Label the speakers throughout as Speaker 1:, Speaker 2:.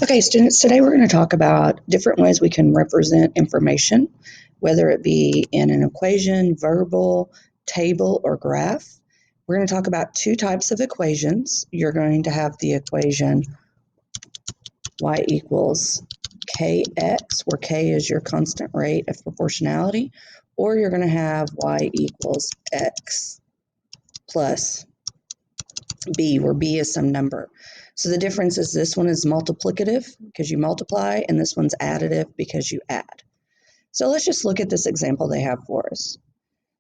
Speaker 1: Okay, students, today we're going to talk about different ways we can represent information, whether it be in an equation, verbal, table, or graph. We're going to talk about two types of equations. You're going to have the equation y equals kx, where k is your constant rate of proportionality, or you're going to have y equals x plus b, where b is some number. So the difference is this one is multiplicative because you multiply, and this one's additive because you add. So let's just look at this example they have for us.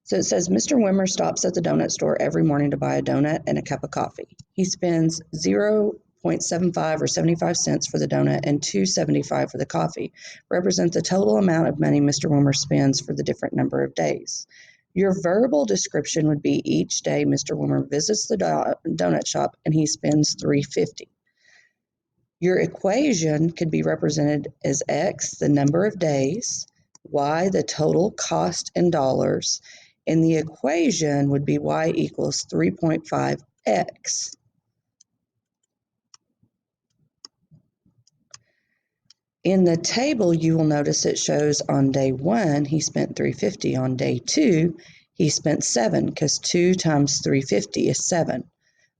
Speaker 1: So it says Mr. Wimmer stops at the donut store every morning to buy a donut and a cup of coffee. He spends 0.75 or 75 cents for the donut and $2.75 for the coffee. Represent the total amount of money Mr. Wimmer spends for the different number of days. Your verbal description would be each day Mr. Wimmer visits the donut shop and he spends $3.50. Your equation could be represented as X, the number of days, Y, the total cost in dollars, and the equation would be Y equals 3.5X. In the table, you will notice it shows on day 1, he spent $3.50. On day 2, he spent 7 because 2 times $3.50 is 7.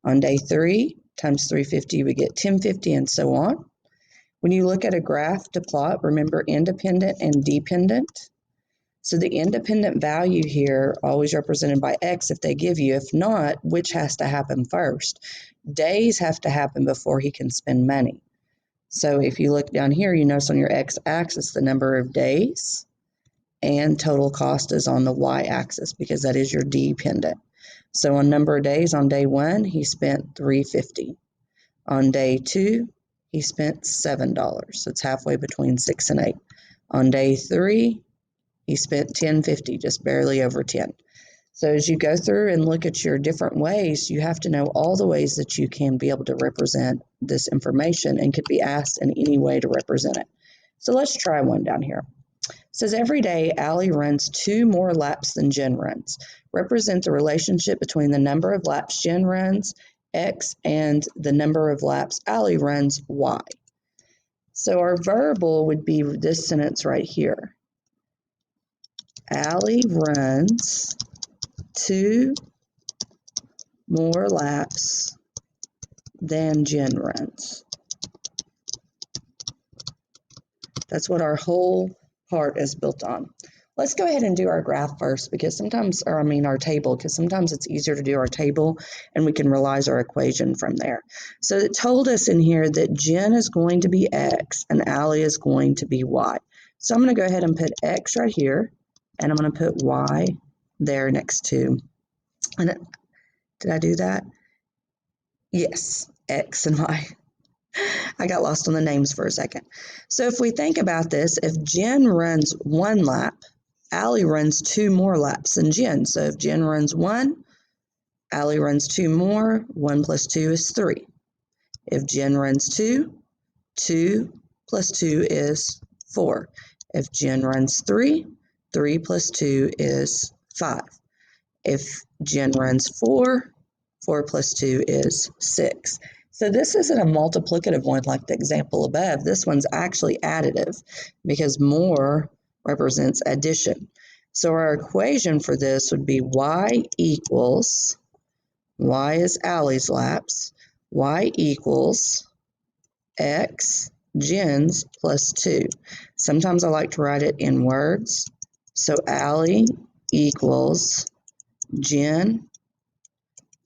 Speaker 1: On day 3, times $3.50, we get $10.50 and so on. When you look at a graph to plot, remember independent and dependent. So the independent value here, always represented by X if they give you. If not, which has to happen first? Days have to happen before he can spend money. So if you look down here, you notice on your X-axis the number of days, and total cost is on the Y-axis because that is your dependent. So on number of days, on day 1, he spent $3.50. On day 2, he spent $7. So it's halfway between 6 and 8. On day 3, he spent $10.50, just barely over 10. So as you go through and look at your different ways, you have to know all the ways that you can be able to represent this information and could be asked in any way to represent it. So let's try one down here. It says every day Allie runs 2 more laps than Jen runs. Represent the relationship between the number of laps Jen runs, X, and the number of laps Allie runs, Y. So our verbal would be this sentence right here. Allie runs 2 more laps than Jen runs. That's what our whole part is built on. Let's go ahead and do our graph first because sometimes, our table, because sometimes it's easier to do our table and we can realize our equation from there. So it told us in here that Jen is going to be X and Allie is going to be Y. So I'm going to go ahead and put X right here and I'm going to put Y there next to, and did I do that? Yes, X and Y. I got lost on the names for a second. So if we think about this, if Jen runs 1 lap, Allie runs 2 more laps than Jen. So if Jen runs 1, Allie runs 2 more. 1 plus 2 is 3. If Jen runs 2, 2 plus 2 is 4. If Jen runs 3, 3 plus 2 is 5. If Jen runs 4, 4 plus 2 is 6. So this isn't a multiplicative one like the example above. This one's actually additive because more represents addition. So our equation for this would be Y equals, Y is Allie's laps, Y equals X Jen's plus 2. Sometimes I like to write it in words. So Allie equals Jen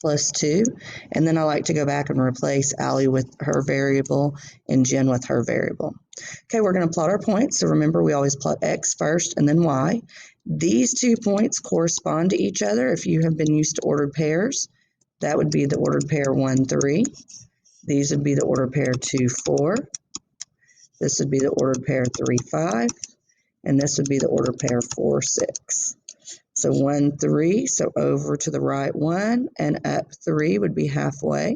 Speaker 1: plus 2, and then I like to go back and replace Allie with her variable and Jen with her variable. Okay, we're going to plot our points. So remember, we always plot X first and then Y. These 2 points correspond to each other. If you have been used to ordered pairs, that would be the ordered pair 1, 3. These would be the ordered pair 2, 4. This would be the ordered pair 3, 5. And this would be the ordered pair 4, 6. So 1, 3, so over to the right 1 and up 3 would be halfway.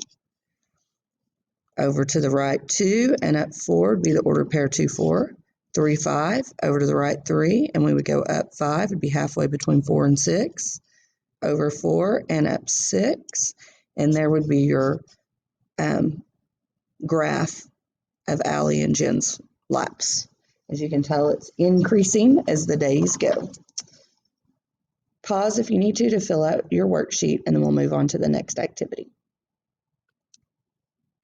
Speaker 1: Over to the right 2 and up 4 would be the ordered pair 2, 4. 3, 5, over to the right 3, and we would go up 5, would be halfway between 4 and 6. Over 4 and up 6, and there would be your graph of Allie and Jen's laps. As you can tell, it's increasing as the days go. Pause if you need to fill out your worksheet, and then we'll move on to the next activity.